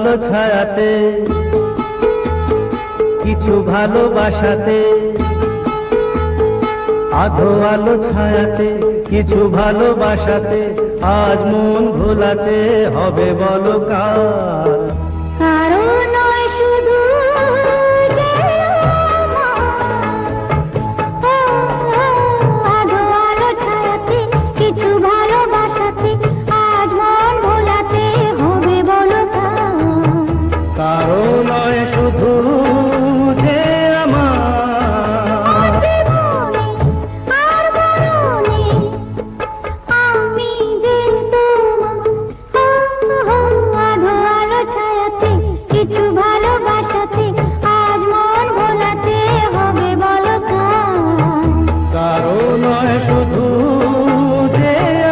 আলো ছায়াতে, কিছু ভালোবাসাতে, আধো আলো ছায়াতে, কিছু ভালোবাসাতে, আজ মন ভোলাতে হবে বলো কার।